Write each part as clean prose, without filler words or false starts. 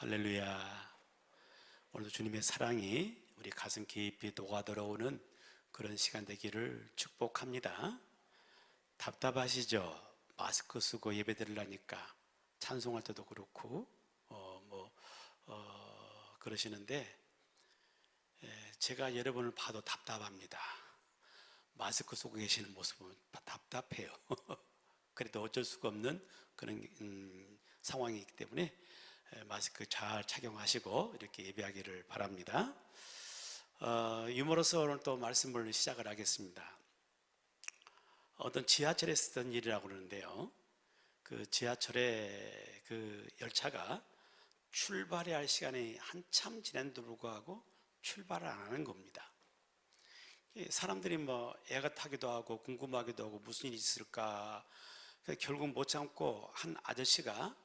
할렐루야. 오늘도 주님의 사랑이 우리 가슴 깊이 녹아들어오는 그런 시간 되기를 축복합니다. 답답하시죠? 마스크 쓰고 예배 드리려니까 찬송할 때도 그렇고 그러시는데 제가 여러분을 봐도 답답합니다. 마스크 쓰고 계시는 모습은 답답해요. 그래도 어쩔 수가 없는 그런 상황이기 때문에 마스크 잘 착용하시고 이렇게 예배하기를 바랍니다. 유머러스 오늘 또 말씀을 시작을 하겠습니다. 어떤 지하철에 쓰던 일이라고 그러는데요, 그 지하철에 그 열차가 출발해야 할 시간이 한참 지난데도 불구하고 출발을 안 하는 겁니다. 사람들이 애가 타기도 하고 궁금하기도 하고 무슨 일이 있을까. 결국 못 참고 한 아저씨가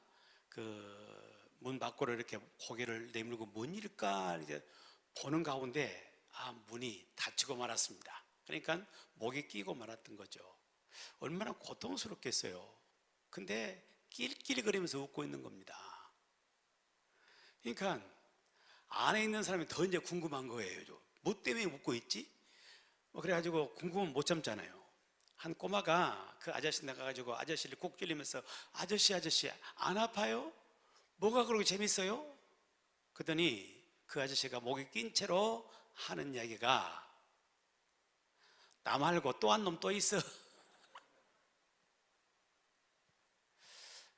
그 문 밖으로 이렇게 고개를 내밀고 뭔 일일까 이제 보는 가운데 문이 닫히고 말았습니다. 그러니까 목에 끼고 말았던 거죠. 얼마나 고통스럽겠어요. 근데 낄낄거리면서 웃고 있는 겁니다. 그러니까 안에 있는 사람이 더 이제 궁금한 거예요. 뭐 때문에 웃고 있지? 그래가지고 궁금하면 못 참잖아요. 한 꼬마가 그 아저씨 나가가지고 아저씨를 꼭 찔리면서 아저씨 안 아파요? 뭐가 그렇게 재밌어요? 그러더니 그 아저씨가 목에 낀 채로 하는 이야기가 나 말고 또 한 놈 또 있어.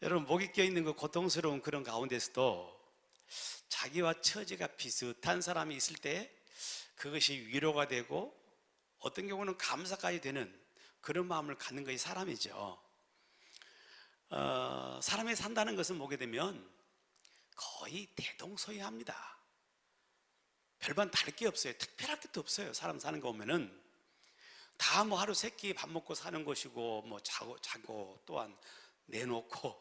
여러분, 목에 껴있는 그 고통스러운 그런 가운데서도 자기와 처지가 비슷한 사람이 있을 때 그것이 위로가 되고 어떤 경우는 감사까지 되는 그런 마음을 갖는 것이 사람이죠. 사람이 산다는 것은 보게 되면 거의 대동소이합니다. 별반 다를 게 없어요. 특별할 것도 없어요. 사람 사는 거 보면은 다 하루 세끼 밥 먹고 사는 것이고 자고 또한 내놓고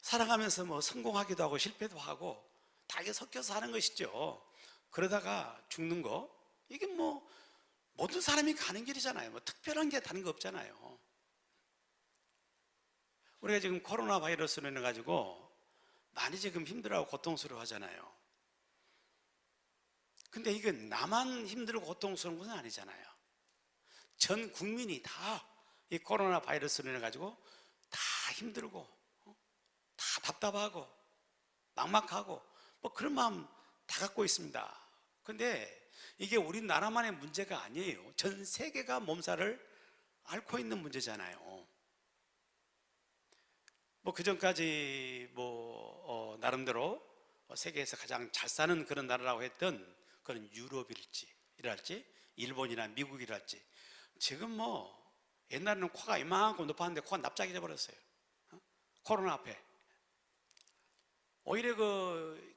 살아가면서 성공하기도 하고 실패도 하고 다 이게 섞여서 사는 것이죠. 그러다가 죽는 거, 이게 모든 사람이 가는 길이잖아요. 특별한 게 다른 거 없잖아요. 우리가 지금 코로나 바이러스로 인해 가지고 많이 지금 힘들어하고 고통스러워 하잖아요. 근데 이게 나만 힘들고 고통스러운 것은 아니잖아요. 전 국민이 다 이 코로나 바이러스로 인해 가지고 다 힘들고 다 답답하고 막막하고 그런 마음 다 갖고 있습니다. 근데 이게 우리나라만의 문제가 아니에요. 전 세계가 몸살을 앓고 있는 문제잖아요. 그전까지 나름대로 세계에서 가장 잘 사는 그런 나라라고 했던 그런 유럽일지 일본이나 미국이랄지 지금 옛날에는 코가 이만큼 높았는데 코가 납작해져 버렸어요. 코로나 앞에. 오히려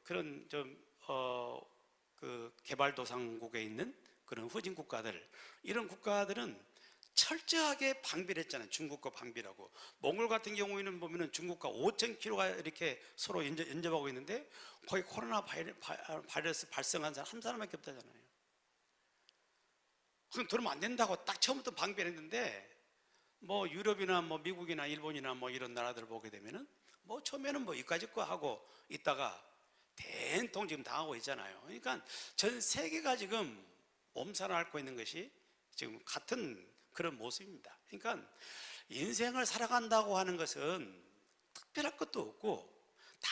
그런 그 개발도상국에 있는 그런 후진 국가들, 이런 국가들은 철저하게 방비를 했잖아요. 중국과 방비라고. 몽골 같은 경우에는 보면은 중국과 5,000km가 이렇게 서로 연접하고 있는데 거의 코로나 바이러스 발생한 사람 한 사람밖에 없다잖아요. 그럼 그러면 안 된다고 딱 처음부터 방비를 했는데 유럽이나 미국이나 일본이나 이런 나라들을 보게 되면은 처음에는 이까짓 거 하고 있다가 대통령 지금 당하고 있잖아요. 그러니까 전 세계가 지금 몸살을 앓고 있는 것이 지금 같은 그런 모습입니다. 그러니까 인생을 살아간다고 하는 것은 특별할 것도 없고 다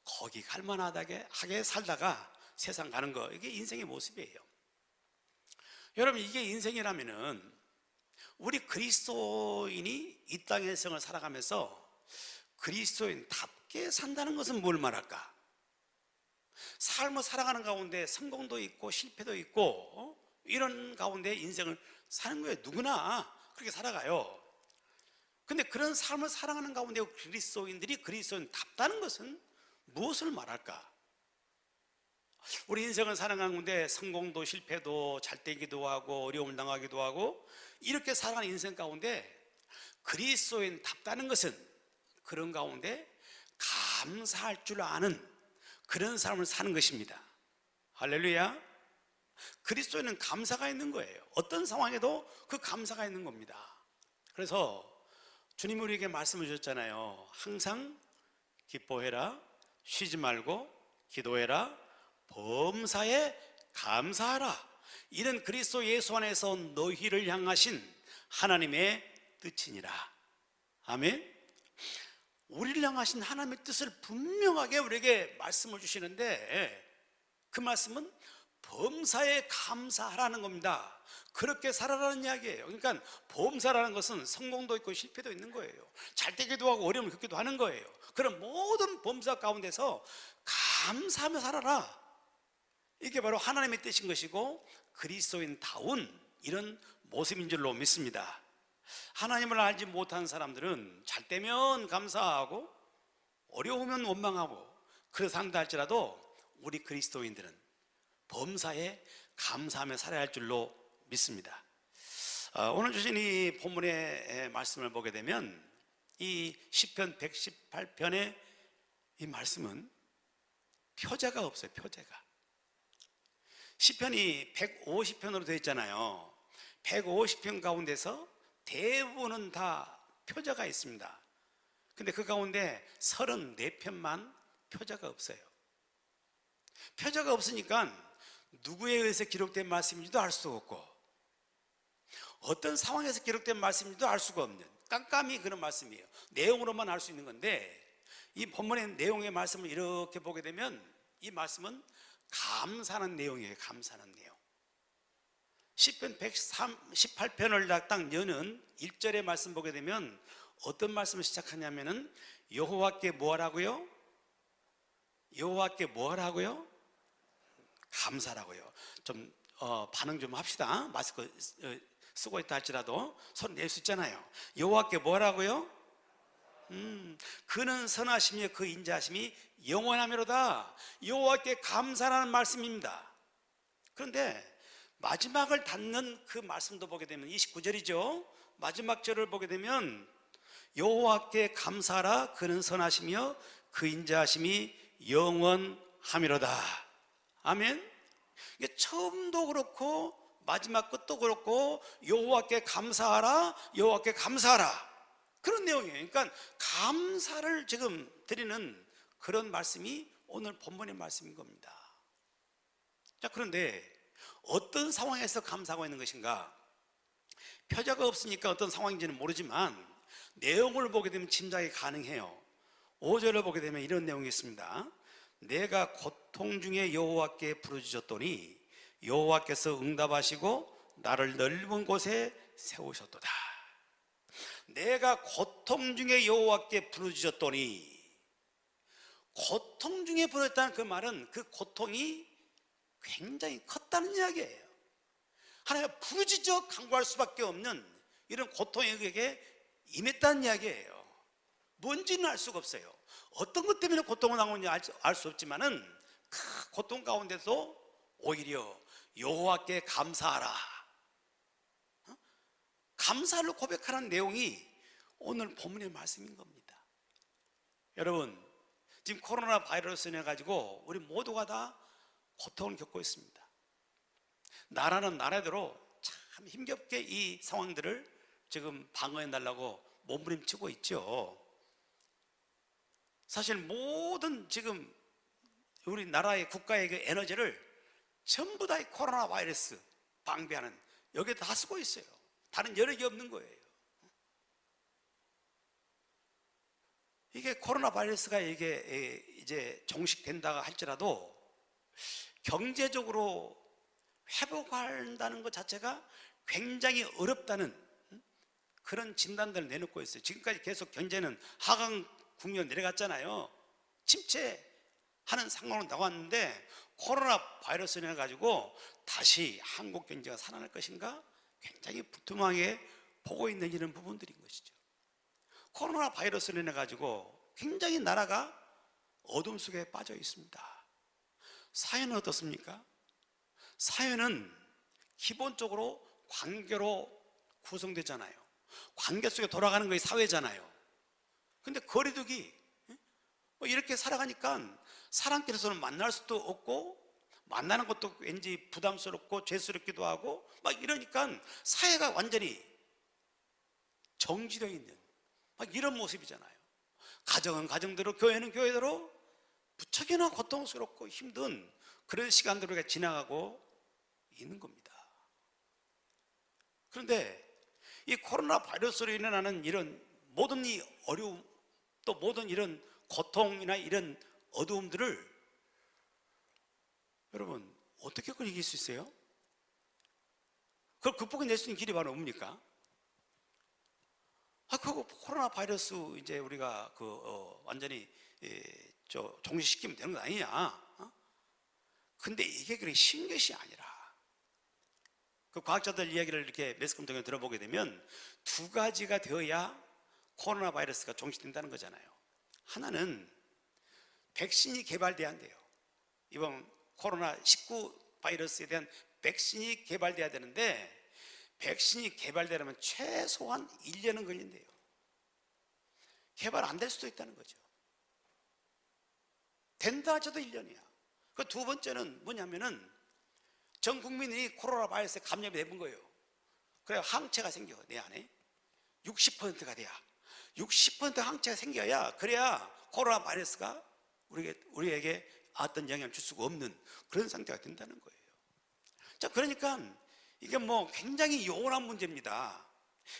거기 갈만하게 하게 살다가 세상 가는 거, 이게 인생의 모습이에요. 여러분, 이게 인생이라면은 우리 그리스도인이 이 땅의 생을 살아가면서 그리스도인답게 산다는 것은 뭘 말할까? 삶을 살아가는 가운데 성공도 있고 실패도 있고 이런 가운데 인생을 사는 거예요. 누구나 그렇게 살아가요. 근데 그런 삶을 살아가는 가운데 그리스도인들이 그리스도인답다는 것은 무엇을 말할까? 우리 인생을 살아가는 가운데 성공도 실패도 잘되기도 하고 어려움을 당하기도 하고 이렇게 살아가는 인생 가운데 그리스도인답다는 것은 그런 가운데 감사할 줄 아는 그런 삶을 사는 것입니다. 할렐루야. 그리스도에는 감사가 있는 거예요. 어떤 상황에도 그 감사가 있는 겁니다. 그래서 주님이 우리에게 말씀을 주셨잖아요. 항상 기뻐해라, 쉬지 말고 기도해라, 범사에 감사하라. 이는 그리스도 예수 안에서 너희를 향하신 하나님의 뜻이니라. 아멘. 우리를 향하신 하나님의 뜻을 분명하게 우리에게 말씀을 주시는데, 그 말씀은 범사에 감사하라는 겁니다. 그렇게 살아라는 이야기예요. 그러니까 범사라는 것은 성공도 있고 실패도 있는 거예요. 잘 되기도 하고 어려움을 겪기도 하는 거예요. 그런 모든 범사 가운데서 감사하며 살아라. 이게 바로 하나님의 뜻인 것이고 그리스도인다운 이런 모습인 줄로 믿습니다. 하나님을 알지 못한 사람들은 잘 되면 감사하고 어려우면 원망하고 그렇다 할지라도 우리 그리스도인들은 범사에 감사하며 살아야 할 줄로 믿습니다. 오늘 주신 이 본문의 말씀을 보게 되면 이 시편 118편의 이 말씀은 표제가 없어요. 표제가. 시편이 150편으로 되어 있잖아요. 150편 가운데서 대부분은 다 표제가 있습니다. 근데 그 가운데 34편만 표제가 없어요. 표제가 없으니까 누구에 의해서 기록된 말씀인지도 알 수가 없고 어떤 상황에서 기록된 말씀인지도 알 수가 없는 깜깜이 그런 말씀이에요. 내용으로만 알 수 있는 건데, 이 본문의 내용의 말씀을 이렇게 보게 되면 이 말씀은 감사하는 내용이에요. 감사하는 내용. 시편 118편을 딱 여는 1절의 말씀 보게 되면 어떤 말씀을 시작하냐면은 여호와께 뭐 하라고요? 여호와께 뭐 하라고요? 감사라고요. 좀 반응 좀 합시다. 마스크 쓰고 있다 할지라도 손 낼 수 있잖아요. 여호와께 뭐 하라고요? 그는 선하시며 그 인자하심이 영원하미로다. 여호와께 감사라는 말씀입니다. 그런데 마지막을 닫는 그 말씀도 보게 되면 29절이죠. 마지막 절을 보게 되면 여호와께 감사하라. 그는 선하시며 그 인자하심이 영원하미로다. 아멘. 이게 처음도 그렇고 마지막 끝도 그렇고 여호와께 감사하라, 여호와께 감사하라, 그런 내용이에요. 그러니까 감사를 지금 드리는 그런 말씀이 오늘 본문의 말씀인 겁니다. 자, 그런데 어떤 상황에서 감사하고 있는 것인가? 표제가 없으니까 어떤 상황인지는 모르지만 내용을 보게 되면 짐작이 가능해요. 5절을 보게 되면 이런 내용이 있습니다. 내가 고통 중에 여호와께 부르짖었더니 여호와께서 응답하시고 나를 넓은 곳에 세우셨도다. 내가 고통 중에 여호와께 부르짖었더니, 고통 중에 부르짖었다는 그 말은 그 고통이 굉장히 컸다는 이야기예요. 하나님가 부르짖어 간구할 수밖에 없는 이런 고통이 그에게 임했다는 이야기예요. 뭔지는 알 수가 없어요. 어떤 것 때문에 고통을 당하는지 알 수 없지만은 그 고통 가운데서 오히려 여호와께 감사하라, 감사를 고백하는 내용이 오늘 본문의 말씀인 겁니다. 여러분, 지금 코로나 바이러스로 인해 가지고 우리 모두가 다 고통을 겪고 있습니다. 나라는 나라대로 참 힘겹게 이 상황들을 지금 방어해 달라고 몸부림치고 있죠. 사실 모든 지금 우리 나라의 국가의 그 에너지를 전부 다 이 코로나 바이러스 방비하는 여기에 다 쓰고 있어요. 다른 여력이 없는 거예요. 이게 코로나 바이러스가 이게 이제 종식된다 할지라도 경제적으로 회복한다는 것 자체가 굉장히 어렵다는 그런 진단들을 내놓고 있어요. 지금까지 계속 경제는 하강 국면 내려갔잖아요. 침체하는 상황으로 나왔는데 코로나 바이러스를 인해 가지고 다시 한국 경제가 살아날 것인가 굉장히 불투명하게 보고 있는 이런 부분들인 것이죠. 코로나 바이러스를 인해 가지고 굉장히 나라가 어둠 속에 빠져 있습니다. 사회는 어떻습니까? 사회는 기본적으로 관계로 구성되잖아요. 관계 속에 돌아가는 것이 사회잖아요. 근데 거리두기 이렇게 살아가니까 사람끼리서는 만날 수도 없고 만나는 것도 왠지 부담스럽고 죄스럽기도 하고 막 이러니까 사회가 완전히 정지되어 있는 막 이런 모습이잖아요. 가정은 가정대로, 교회는 교회대로 무척이나 고통스럽고 힘든 그런 시간들을 우리가 지나가고 있는 겁니다. 그런데 이 코로나 바이러스로 일어나는 이런 모든 이 어려움, 또 모든 이런 고통이나 이런 어두움들을 여러분 어떻게 그걸 이길 수 있어요? 그걸 극복해낼 수 있는 길이 바로 뭡니까? 그거 코로나 바이러스 이제 우리가 완전히 종식시키면 되는 거 아니냐? 근데 이게 그렇게 쉬운 것이 아니라, 그 과학자들 이야기를 이렇게 매스컴 통해 들어보게 되면 두 가지가 되어야 코로나 바이러스가 종식된다는 거잖아요. 하나는 백신이 개발돼야 한대요. 이번 코로나19 바이러스에 대한 백신이 개발돼야 되는데, 백신이 개발되려면 최소한 1년은 걸린대요. 개발 안 될 수도 있다는 거죠. 된다 하셔도 1년이야. 그 두 번째는 뭐냐면은 전 국민이 코로나 바이러스에 감염이 되는 거예요. 그래야 항체가 생겨, 내 안에 60%가 돼야, 60% 항체가 생겨야, 그래야 코로나 바이러스가 우리에게 어떤 영향을 줄 수가 없는 그런 상태가 된다는 거예요. 자, 그러니까 이게 뭐 굉장히 요원한 문제입니다.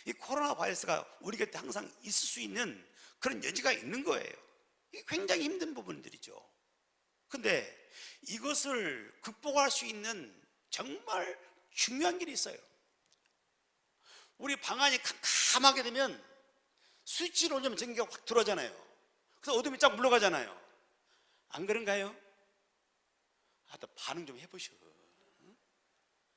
이 코로나 바이러스가 우리 곁에 항상 있을 수 있는 그런 여지가 있는 거예요. 이게 굉장히 힘든 부분들이죠. 근데 이것을 극복할 수 있는 정말 중요한 길이 있어요. 우리 방안이 캄캄하게 되면 스위치를 올리면 전기가 확 들어오잖아요. 그래서 어둠이 쫙 물러가잖아요. 안 그런가요? 또 반응 좀 해보셔.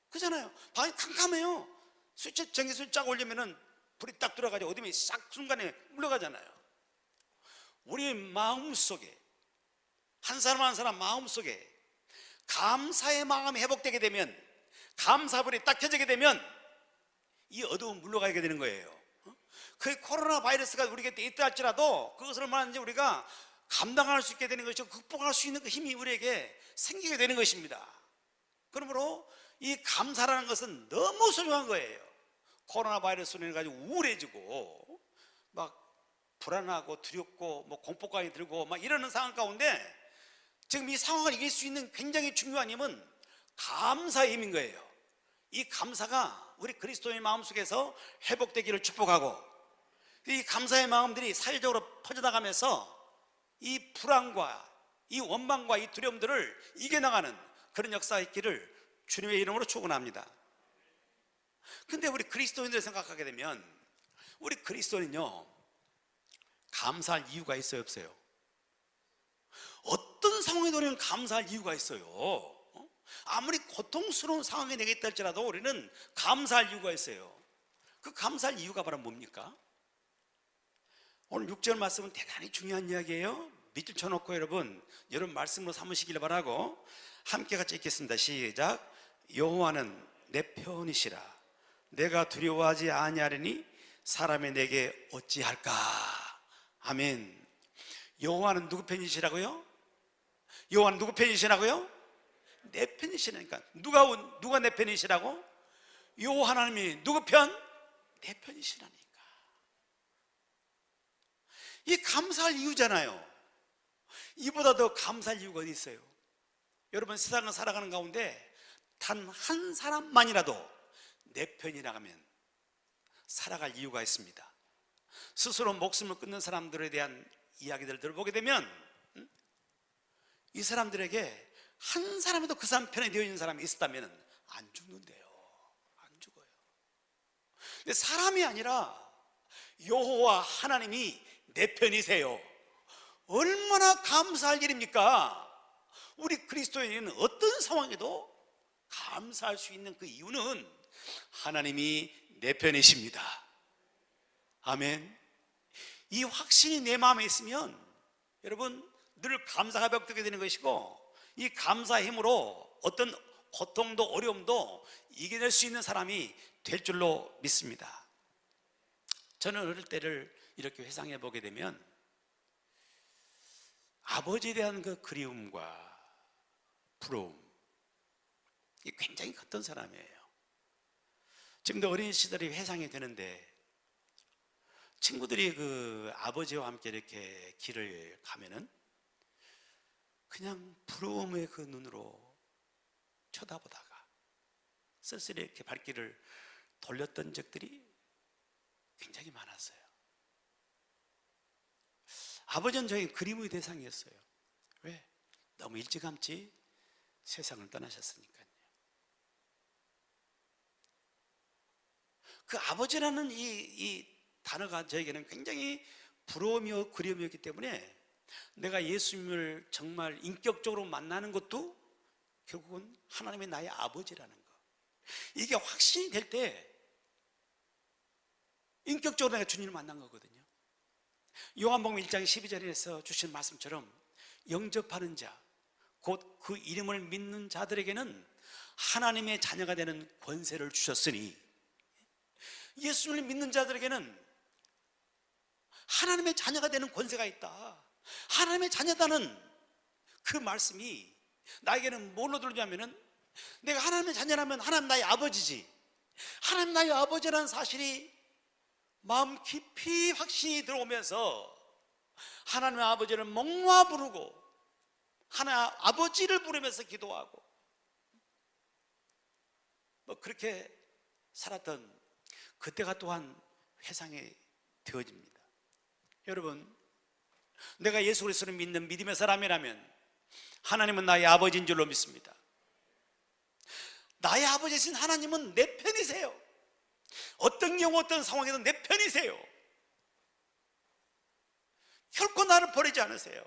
그잖아요. 방이 캄캄해요. 전기 스위치 쫙 올리면은 불이 딱 들어가지고 어둠이 싹 순간에 물러가잖아요. 우리 마음속에, 한 사람 한 사람 마음속에 감사의 마음이 회복되게 되면, 감사불이 딱 켜지게 되면 이 어두움 물러가게 되는 거예요. 그 코로나 바이러스가 우리 곁에 있다 할지라도 그것을 얼마든지 우리가 감당할 수 있게 되는 것이고, 극복할 수 있는 그 힘이 우리에게 생기게 되는 것입니다. 그러므로 이 감사라는 것은 너무 소중한 거예요. 코로나 바이러스로 인해 가지고 우울해지고 막 불안하고 두렵고 뭐 공포감이 들고 막 이러는 상황 가운데, 지금 이 상황을 이길 수 있는 굉장히 중요한 힘은 감사의 힘인 거예요. 이 감사가 우리 그리스도의 마음속에서 회복되기를 축복하고, 이 감사의 마음들이 사회적으로 퍼져나가면서 이 불안과 이 원망과 이 두려움들을 이겨나가는 그런 역사가 있기를 주님의 이름으로 축원합니다. 근데 우리 그리스도인들 생각하게 되면, 우리 그리스도인은요 감사할 이유가 있어요, 없어요? 어떤 상황에도 우리는 감사할 이유가 있어요. 아무리 고통스러운 상황에 내게 있다 할지라도 우리는 감사할 이유가 있어요. 그 감사할 이유가 바로 뭡니까? 오늘 6절 말씀은 대단히 중요한 이야기예요. 밑줄 쳐놓고 여러분 말씀으로 삼으시길 바라고 함께 같이 읽겠습니다. 시작. 여호와는 내 편이시라. 내가 두려워하지 아니하리니 사람이 내게 어찌할까. 아멘. 여호와는 누구 편이시라고요? 여호와는 누구 편이시라고요? 내 편이시라니까. 누가 내 편이시라고? 여호와 하나님이 누구 편? 내 편이시라니까. 이 감사할 이유잖아요. 이보다 더 감사할 이유가 어디 있어요? 여러분, 세상을 살아가는 가운데 단 한 사람만이라도 내 편이라 하면 살아갈 이유가 있습니다. 스스로 목숨을 끊는 사람들에 대한 이야기들을 들어보게 되면 이 사람들에게 한 사람이라도 그 사람 편에 되어 있는 사람이 있었다면 안 죽는데요. 안 죽어요. 근데 사람이 아니라 여호와 하나님이 내 편이세요. 얼마나 감사할 일입니까? 우리 그리스도인은 어떤 상황에도 감사할 수 있는 그 이유는 하나님이 내 편이십니다. 아멘. 이 확신이 내 마음에 있으면 여러분 늘 감사가 벽되게 되는 것이고, 이 감사의 힘으로 어떤 고통도 어려움도 이겨낼 수 있는 사람이 될 줄로 믿습니다. 저는 어릴 때를 이렇게 회상해 보게 되면 아버지에 대한 그 그리움과 부러움, 이게 굉장히 컸던 사람이에요. 지금도 어린 시절이 회상이 되는데, 친구들이 그 아버지와 함께 이렇게 길을 가면은 그냥 부러움의 그 눈으로 쳐다보다가 쓸쓸히 이렇게 발길을 돌렸던 적들이 굉장히 많았어요. 아버지는 저희 그림의 대상이었어요. 왜? 너무 일찌감치 세상을 떠나셨으니까요. 그 아버지라는 이 단어가 저에게는 굉장히 부러움이요 그리움이었기 때문에 내가 예수님을 정말 인격적으로 만나는 것도 결국은 하나님의 나의 아버지라는 거, 이게 확신이 될 때 인격적으로 내가 주님을 만난 거거든요. 요한복음 1장 12절에서 주신 말씀처럼 영접하는 자, 곧 그 이름을 믿는 자들에게는 하나님의 자녀가 되는 권세를 주셨으니, 예수님을 믿는 자들에게는 하나님의 자녀가 되는 권세가 있다. 하나님의 자녀다는 그 말씀이 나에게는 뭘로 들리냐면은, 내가 하나님의 자녀라면 하나님 나의 아버지지, 하나님 나의 아버지라는 사실이 마음 깊이 확신이 들어오면서 하나님의 아버지를 멍와 부르고 하나님 아버지를 부르면서 기도하고 그렇게 살았던 그때가 또한 회상이 되어집니다. 여러분, 내가 예수 그리스도를 믿는 믿음의 사람이라면 하나님은 나의 아버지인 줄로 믿습니다. 나의 아버지이신 하나님은 내 편이세요. 어떤 경우 어떤 상황에도 내 편이세요. 결코 나를 버리지 않으세요.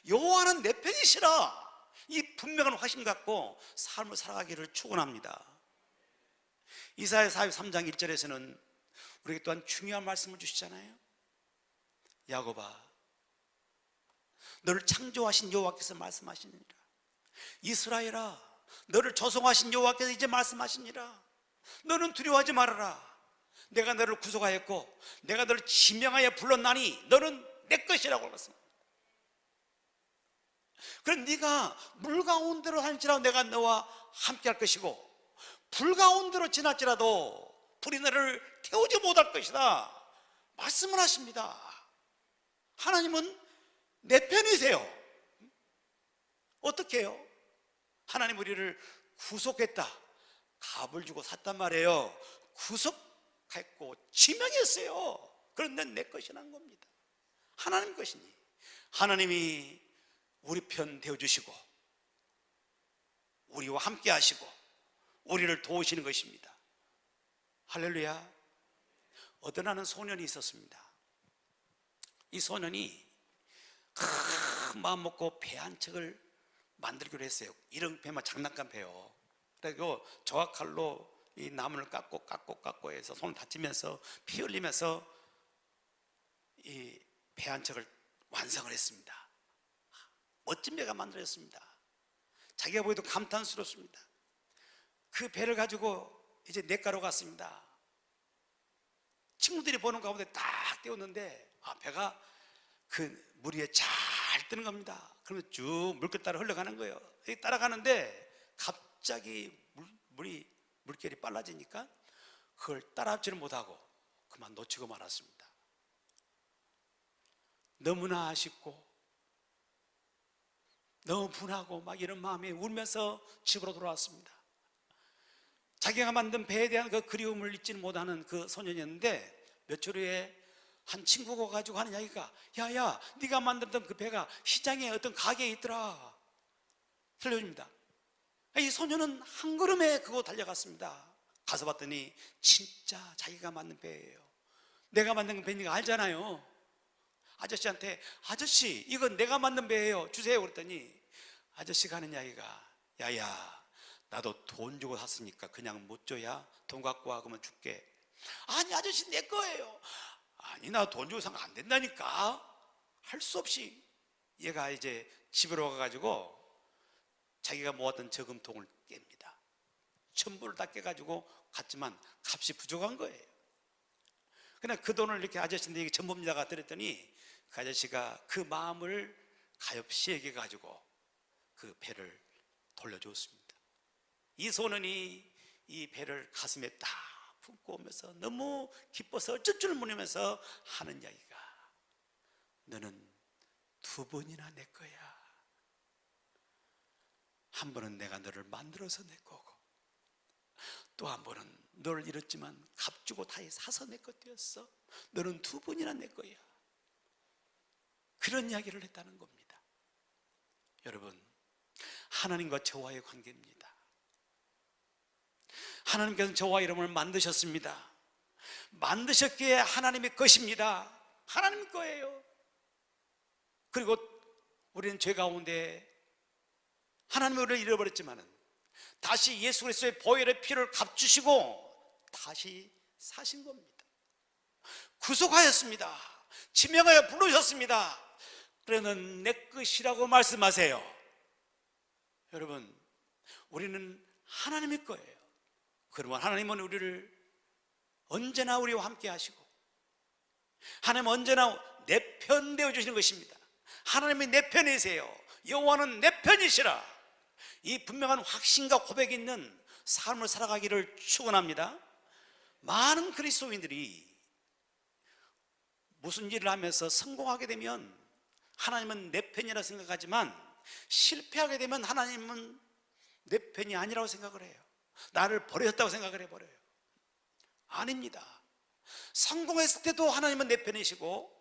여호와는 내 편이시라, 이 분명한 확신 갖고 삶을 살아가기를 축원합니다. 이사야 43장 1절에서는 우리에게 또한 중요한 말씀을 주시잖아요. 야곱아, 너를 창조하신 여호와께서 말씀하시니라. 이스라엘아, 너를 조성하신 여호와께서 이제 말씀하시니라. 너는 두려워하지 말아라. 내가 너를 구속하였고 내가 너를 지명하여 불렀나니 너는 내 것이라고 말씀합니다. 그럼 네가 물 가운데로 다닐지라도 내가 너와 함께 할 것이고 불 가운데로 지날지라도 불이 너를 태우지 못할 것이다 말씀을 하십니다. 하나님은 내 편이세요. 어떻게 해요? 하나님 우리를 구속했다, 값을 주고 샀단 말이에요. 구속했고 지명했어요. 그런데 내 것이란 겁니다. 하나님 것이니 하나님이 우리 편 되어주시고 우리와 함께 하시고 우리를 도우시는 것입니다. 할렐루야. 어떤 하는 소년이 있었습니다. 이 소년이 큰 마음 먹고 배 한 척을 만들기로 했어요. 이런 배만 장난감 배요. 그리고 조각칼로 이 나무를 깎고 해서 손을 다치면서 피 흘리면서 이 배 한 척을 완성을 했습니다. 멋진 배가 만들어졌습니다. 자기가 보기도 감탄스럽습니다. 그 배를 가지고 이제 냇가로 갔습니다. 친구들이 보는 가운데 딱 띄웠는데 배가 그 물 위에 잘 뜨는 겁니다. 그러면 쭉 물길 따라 흘러가는 거예요. 따라가는데 갑자기 물결이 빨라지니까 그걸 따라잡지를 못하고 그만 놓치고 말았습니다. 너무나 아쉽고 너무 분하고 막 이런 마음에 울면서 집으로 돌아왔습니다. 자기가 만든 배에 대한 그 그리움을 잊지는 못하는 그 소년이었는데 며칠 후에 한 친구가 가지고 하는 이야기가, 야야, 네가 만들던 그 배가 시장에 어떤 가게에 있더라 들려줍니다. 이 소년은 한 걸음에 그거 달려갔습니다. 가서 봤더니 진짜 자기가 만든 배예요. 내가 만든 배니까 알잖아요. 아저씨한테, 아저씨 이건 내가 만든 배예요, 주세요. 그랬더니 아저씨가 하는 이야기가, 야야, 나도 돈 주고 샀으니까 그냥 못 줘야? 돈 갖고 와 그러면 줄게. 아니 아저씨 내 거예요. 아니 나 돈 주고 산 거 안 된다니까. 할 수 없이 얘가 이제 집으로 가가지고 자기가 모았던 저금통을 깹니다. 전부를 다 깨가지고 갔지만 값이 부족한 거예요. 그냥 그 돈을 이렇게 아저씨인데 이게 전부입니다가 드렸더니 그 아저씨가 그 마음을 가엾이 얘기해가지고 그 배를 돌려주었습니다. 이 소년이 이 배를 가슴에 딱 품고 오면서 너무 기뻐서 어쩔 줄 모르면서 하는 이야기가, 너는 두 번이나 내 거야. 한 번은 내가 너를 만들어서 내 거고, 또 한 번은 너를 잃었지만 값주고 다시 사서 내 것 되었어. 너는 두 번이나 내 거야. 그런 이야기를 했다는 겁니다. 여러분, 하나님과 저와의 관계입니다. 하나님께서는 저와 여러분을 만드셨습니다. 만드셨기에 하나님의 것입니다. 하나님 거예요. 그리고 우리는 죄 가운데 하나님의 우리를 잃어버렸지만 다시 예수 그리스도의 보혈의 피를 값주시고 다시 사신 겁니다. 구속하였습니다. 지명하여 부르셨습니다. 그러는 내 것이라고 말씀하세요. 여러분, 우리는 하나님의 거예요. 그러면 하나님은 우리를 언제나 우리와 함께 하시고, 하나님은 언제나 내 편 되어 주시는 것입니다. 하나님이 내 편이세요. 여호와는 내 편이시라. 이 분명한 확신과 고백이 있는 삶을 살아가기를 축원합니다. 많은 그리스도인들이 무슨 일을 하면서 성공하게 되면 하나님은 내 편이라 생각하지만, 실패하게 되면 하나님은 내 편이 아니라고 생각을 해요. 나를 버렸다고 생각을 해버려요. 아닙니다. 성공했을 때도 하나님은 내 편이시고,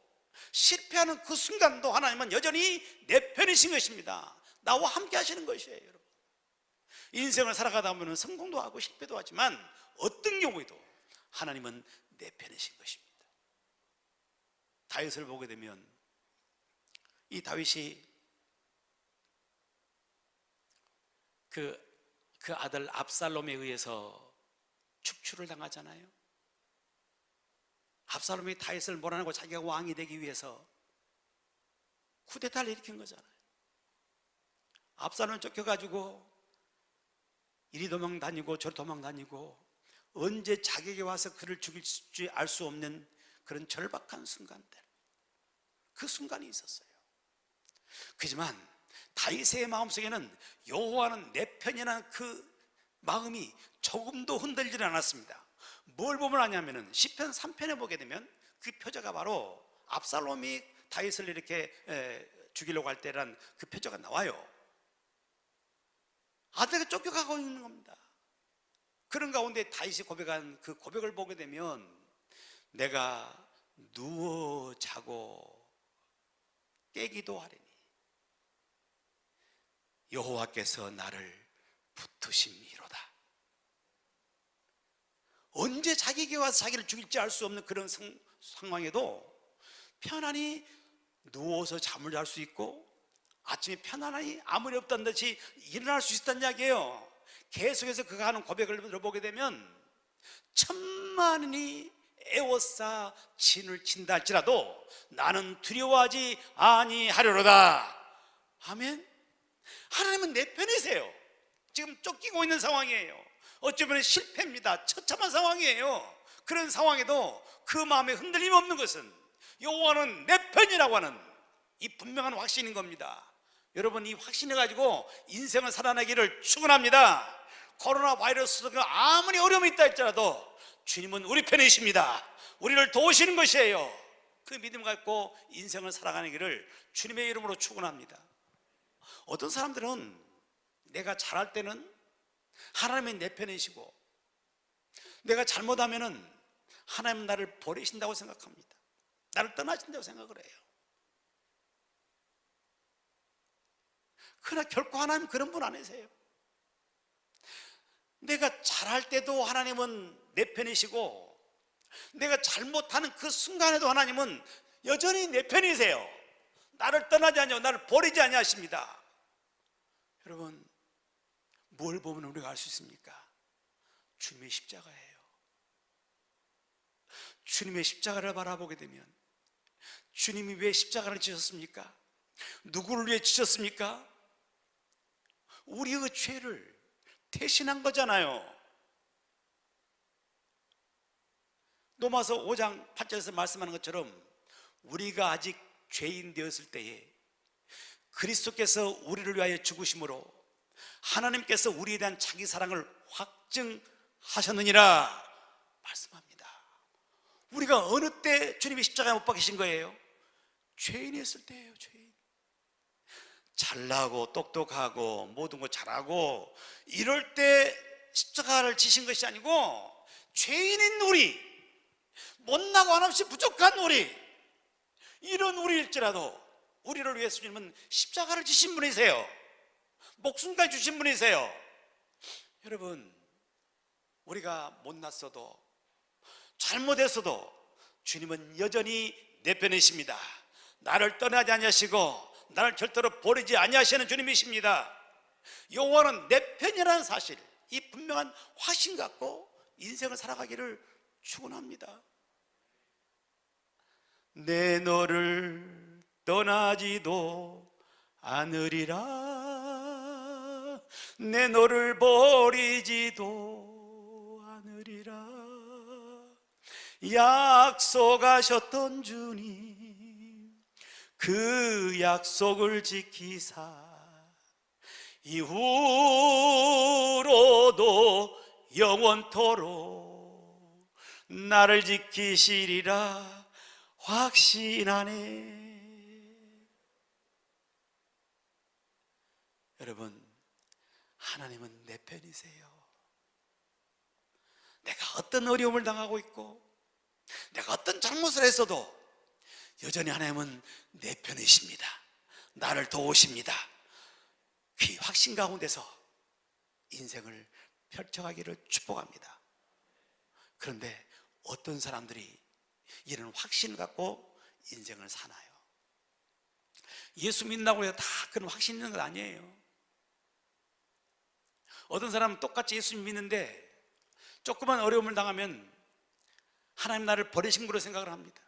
실패하는 그 순간도 하나님은 여전히 내 편이신 것입니다. 나와 함께 하시는 것이에요. 여러분, 인생을 살아가다 보면 성공도 하고 실패도 하지만 어떤 경우에도 하나님은 내 편이신 것입니다. 다윗을 보게 되면 이 다윗이 그 아들 압살롬에 의해서 축출을 당하잖아요. 압살롬이 다윗을 몰아내고 자기가 왕이 되기 위해서 쿠데타를 일으킨 거잖아요. 압살롬 쫓겨가지고 이리 도망 다니고 저리 도망 다니고, 언제 자기에게 와서 그를 죽일지 알 수 없는 그런 절박한 순간들, 그 순간이 있었어요. 그렇지만 다윗의 마음속에는 여호와는 내 편이라는 그 마음이 조금도 흔들리지 않았습니다. 뭘 보면 아냐면은 시편 3편에 보게 되면 그 표저가 바로 압살롬이 다윗을 이렇게 죽이려고 할 때란 그 표저가 나와요. 아들에게 쫓겨가고 있는 겁니다. 그런 가운데 다윗이 고백한 그 고백을 보게 되면, 내가 누워 자고 깨기도 하리니 여호와께서 나를 붙으심이로다. 언제 자기에게 와서 자기를 죽일지 알 수 없는 그런 상황에도 편안히 누워서 잠을 잘 수 있고, 아침에 편안히 아무 일 없다는 듯이 일어날 수 있다는 이야기예요. 계속해서 그가 하는 고백을 들어보게 되면, 천만이 애워싸 진을 친다 할지라도 나는 두려워하지 아니하려로다. 아멘. 하나님은 내 편이세요. 지금 쫓기고 있는 상황이에요. 어쩌면 실패입니다. 처참한 상황이에요. 그런 상황에도 그 마음에 흔들림 없는 것은 여호와는 내 편이라고 하는 이 분명한 확신인 겁니다. 여러분, 이 확신을 가지고 인생을 살아내기를 축원합니다. 코로나 바이러스가 아무리 어려움이 있다 할지라도 주님은 우리 편이십니다. 우리를 도우시는 것이에요. 그 믿음 갖고 인생을 살아가기를 주님의 이름으로 축원합니다. 어떤 사람들은 내가 잘할 때는 하나님이 내 편이시고, 내가 잘못하면은 하나님은 나를 버리신다고 생각합니다. 나를 떠나신다고 생각을 해요. 그러나 결코 하나님 그런 분 아니세요. 내가 잘할 때도 하나님은 내 편이시고, 내가 잘못하는 그 순간에도 하나님은 여전히 내 편이세요. 나를 떠나지 아니하고 나를 버리지 아니하십니다. 여러분, 뭘 보면 우리가 알 수 있습니까? 주님의 십자가예요. 주님의 십자가를 바라보게 되면, 주님이 왜 십자가를 지셨습니까? 누구를 위해 지셨습니까? 우리의 죄를 대신한 거잖아요. 로마서 5장 8절에서 말씀하는 것처럼 우리가 아직 죄인 되었을 때에 그리스도께서 우리를 위하여 죽으심으로 하나님께서 우리에 대한 자기 사랑을 확증하셨느니라 말씀합니다. 우리가 어느 때 주님이 십자가에 못 박히신 거예요? 죄인이었을 때예요. 죄인. 잘나고 똑똑하고 모든 거 잘하고 이럴 때 십자가를 지신 것이 아니고 죄인인 우리, 못나고 한없이 부족한 우리, 이런 우리일지라도 우리를 위해서 주님은 십자가를 지신 분이세요. 목숨까지 주신 분이세요. 여러분, 우리가 못났어도 잘못했어도 주님은 여전히 내 편이십니다. 나를 떠나지 아니하시고 나를 절대로 버리지 아니하시는 주님이십니다. 여호와는 내 편이라는 사실, 이 분명한 확신 갖고 인생을 살아가기를 축원합니다. 내 너를 떠나지도 않으리라, 내 너를 버리지도 않으리라. 약속하셨던 주님, 그 약속을 지키사 이후로도 영원토록 나를 지키시리라 확신하네. 여러분, 하나님은 내 편이세요. 내가 어떤 어려움을 당하고 있고 내가 어떤 잘못을 했어도 여전히 하나님은 내 편이십니다. 나를 도우십니다. 그 확신 가운데서 인생을 펼쳐가기를 축복합니다. 그런데 어떤 사람들이 이런 확신을 갖고 인생을 사나요? 예수 믿는다고 해서 다 그런 확신 있는 건 아니에요. 어떤 사람은 똑같이 예수 믿는데 조그만 어려움을 당하면 하나님 나를 버리신 거로 생각을 합니다.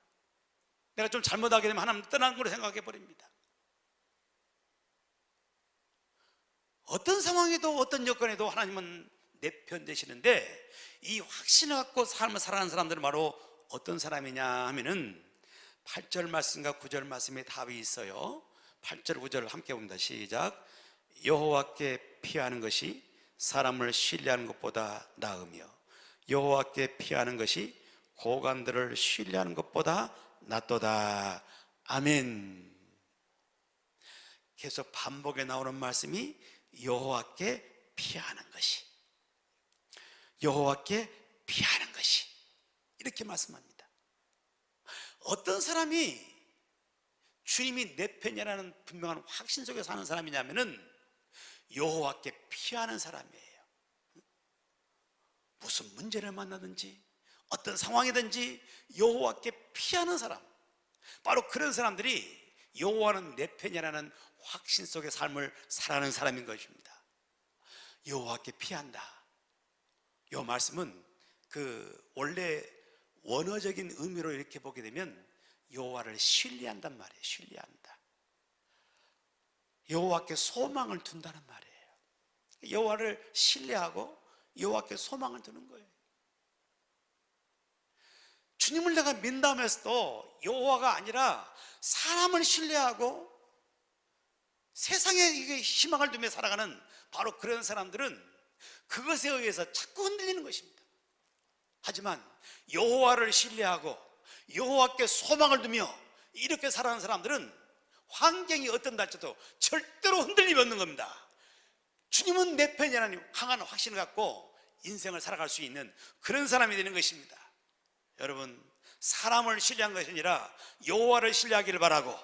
내가 좀 잘못하게 되면 하나님 떠난 거로 생각해 버립니다. 어떤 상황에도 어떤 여건에도 하나님은 내 편 되시는데, 이 확신을 갖고 삶을 살아가는 사람들은 바로 어떤 사람이냐 하면은 8절 말씀과 9절 말씀에 답이 있어요. 8절 9절 함께 봅니다. 시작. 여호와께 피하는 것이 사람을 신뢰하는 것보다 나으며 여호와께 피하는 것이 고관들을 신뢰하는 것보다 낫도다. 아멘. 계속 반복에 나오는 말씀이 여호와께 피하는 것이, 여호와께 피하는 것이, 이렇게 말씀합니다. 어떤 사람이 주님이 내 편이라는 분명한 확신 속에 사는 사람이냐면은 여호와께 피하는 사람이에요. 무슨 문제를 만나든지 어떤 상황이든지 여호와께 피하는 사람, 바로 그런 사람들이 여호와는 내 편이라는 확신 속의 삶을 살아가는 사람인 것입니다. 여호와께 피한다. 이 말씀은 그 원래 원어적인 의미로 이렇게 보게 되면 여호와를 신뢰한단 말이에요. 신뢰한다. 여호와께 소망을 둔다는 말이에요. 여호와를 신뢰하고 여호와께 소망을 두는 거예요. 주님을 내가 믿는다면서도 여호와가 아니라 사람을 신뢰하고 세상에 이게 희망을 두며 살아가는 바로 그런 사람들은 그것에 의해서 자꾸 흔들리는 것입니다. 하지만 여호와를 신뢰하고 여호와께 소망을 두며 이렇게 살아가는 사람들은 환경이 어떤다 할지라도 절대로 흔들림이 없는 겁니다. 주님은 내 편이라는 강한 확신을 갖고 인생을 살아갈 수 있는 그런 사람이 되는 것입니다. 여러분, 사람을 신뢰한 것이 아니라 여호와를 신뢰하기를 바라고,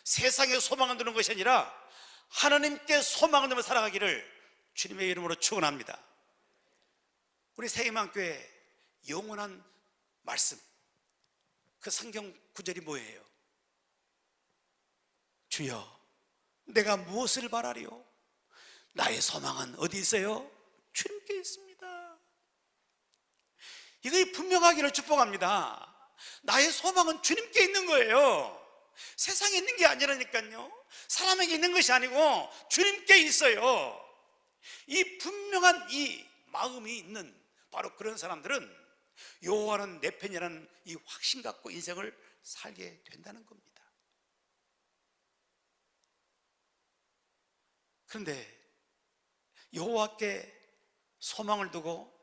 세상에 소망을 두는 것이 아니라 하나님께 소망을 두며 살아가기를 주님의 이름으로 축원합니다. 우리 새희망교회 영원한 말씀, 그 성경 구절이 뭐예요? 주여, 내가 무엇을 바라리요? 나의 소망은 어디 있어요? 주님께 있습니다. 이거 분명하기를 축복합니다. 나의 소망은 주님께 있는 거예요. 세상에 있는 게 아니라니까요. 사람에게 있는 것이 아니고 주님께 있어요. 이 분명한 이 마음이 있는 바로 그런 사람들은 여호와는 내 편이라는 이 확신 갖고 인생을 살게 된다는 겁니다. 그런데 여호와께 소망을 두고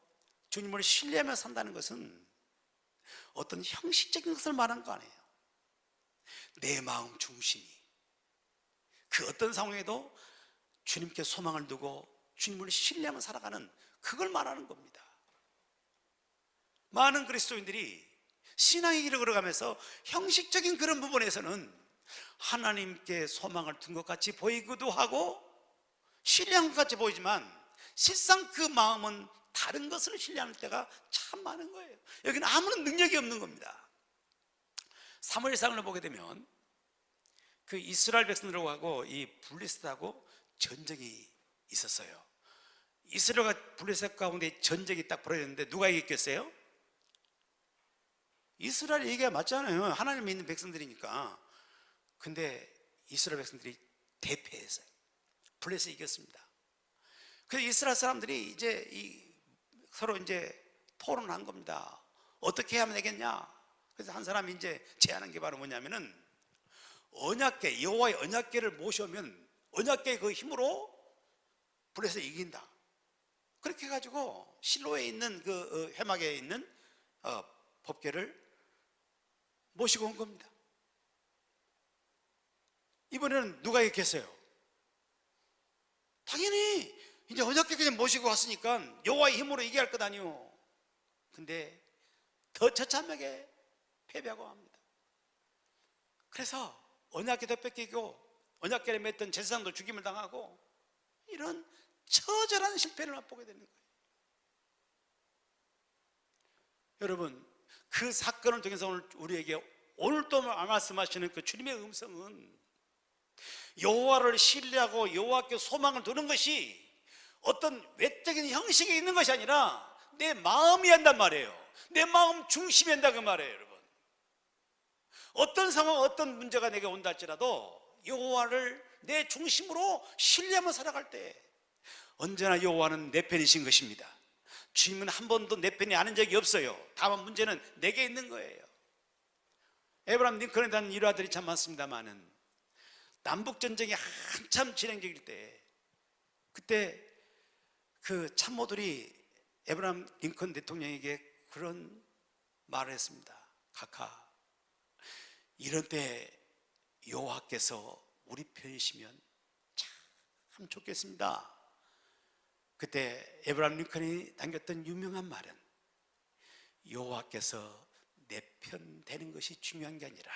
주님을 신뢰하며 산다는 것은 어떤 형식적인 것을 말하는 거 아니에요. 내 마음 중심이, 그 어떤 상황에도 주님께 소망을 두고 주님을 신뢰하며 살아가는, 그걸 말하는 겁니다. 많은 그리스도인들이 신앙의 길을 걸어가면서 형식적인 그런 부분에서는 하나님께 소망을 둔 것 같이 보이기도 하고 신뢰한 것 같이 보이지만 실상 그 마음은 다른 것을 신뢰하는 때가 참 많은 거예요. 여기는 아무런 능력이 없는 겁니다. 사무엘상을 보게 되면 그 이스라엘 백성들하고 이 블레셋하고 전쟁이 있었어요. 이스라엘과 블레셋 가운데 전쟁이 딱 벌어졌는데 누가 이겼겠어요? 이스라엘 얘기가 맞잖아요. 하나님 믿는 백성들이니까. 근데 이스라엘 백성들이 대패했어요. 블레셋이 이겼습니다. 그래서 이스라엘 사람들이 이제 서로 이제 토론한 겁니다. 어떻게 하면 되겠냐? 그래서 한 사람이 이제 제안한 게 바로 뭐냐면은 언약궤, 여호와의 언약궤를 모셔오면 언약궤의 그 힘으로 블레셋이 이긴다. 그렇게 해가지고 실로에 있는 그 회막에 있는 법궤를 모시고 온 겁니다. 이번에는 누가 이겼겠어요? 당연히 이제 언약궤 그냥 모시고 왔으니까 여호와의 힘으로 이겨야 할 것 아니요. 근데 더 처참하게 패배하고 합니다. 그래서 언약궤도 뺏기고 언약궤에 맸던 제사장도 죽임을 당하고 이런 처절한 실패를 맛보게 되는 거예요. 여러분, 그 사건을 통해서 오늘 우리에게 오늘 또 말씀하시는 그 주님의 음성은 여호와를 신뢰하고 여호와께 소망을 두는 것이 어떤 외적인 형식이 있는 것이 아니라 내 마음이 한단 말이에요. 내 마음 중심이 한다 그 말이에요. 여러분, 어떤 상황, 어떤 문제가 내게 온다 할지라도 여호와를 내 중심으로 신뢰하며 살아갈 때 언제나 여호와는 내 편이신 것입니다. 주님은 한 번도 내 편이 아닌 적이 없어요. 다만 문제는 내게 있는 거예요. 에브라임 링컨에 대한 일화들이 참 많습니다만은 남북전쟁이 한참 진행적일 때 그때 그 참모들이 에브라임 링컨 대통령에게 그런 말을 했습니다. 카카, 이런 때 여호와께서 우리 편이시면 참 좋겠습니다. 그때 에브라임 링컨이 남겼던 유명한 말은 여호와께서 내 편 되는 것이 중요한 게 아니라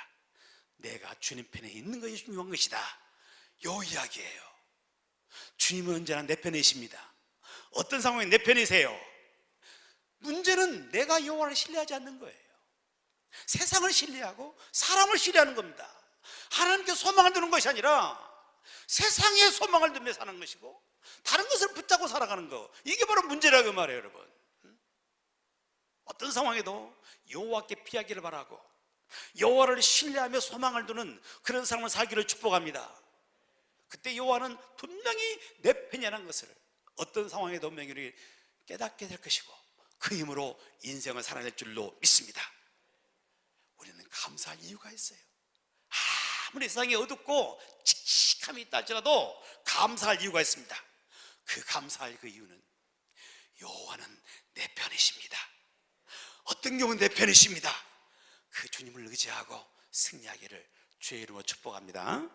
내가 주님 편에 있는 것이 중요한 것이다, 요 이야기예요. 주님은 언제나 내 편이십니다. 어떤 상황에 내 편이세요? 문제는 내가 여호와를 신뢰하지 않는 거예요. 세상을 신뢰하고 사람을 신뢰하는 겁니다. 하나님께 소망을 두는 것이 아니라 세상에 소망을 두며 사는 것이고 다른 것을 붙잡고 살아가는 거, 이게 바로 문제라고 말해요. 여러분, 어떤 상황에도 여호와께 피하기를 바라고 여호와를 신뢰하며 소망을 두는 그런 삶을 살기를 축복합니다. 그때 여호와는 분명히 내 편이라는 것을 어떤 상황에도 명예를 깨닫게 될 것이고 그 힘으로 인생을 살아낼 줄로 믿습니다. 우리는 감사할 이유가 있어요. 아무리 세상이 어둡고 칙칙함이 있다 할지라도 감사할 이유가 있습니다. 그 감사할 그 이유는 여호와는 내 편이십니다. 어떤 경우는 내 편이십니다. 그 주님을 의지하고 승리하기를 주의 이름으로 축복합니다.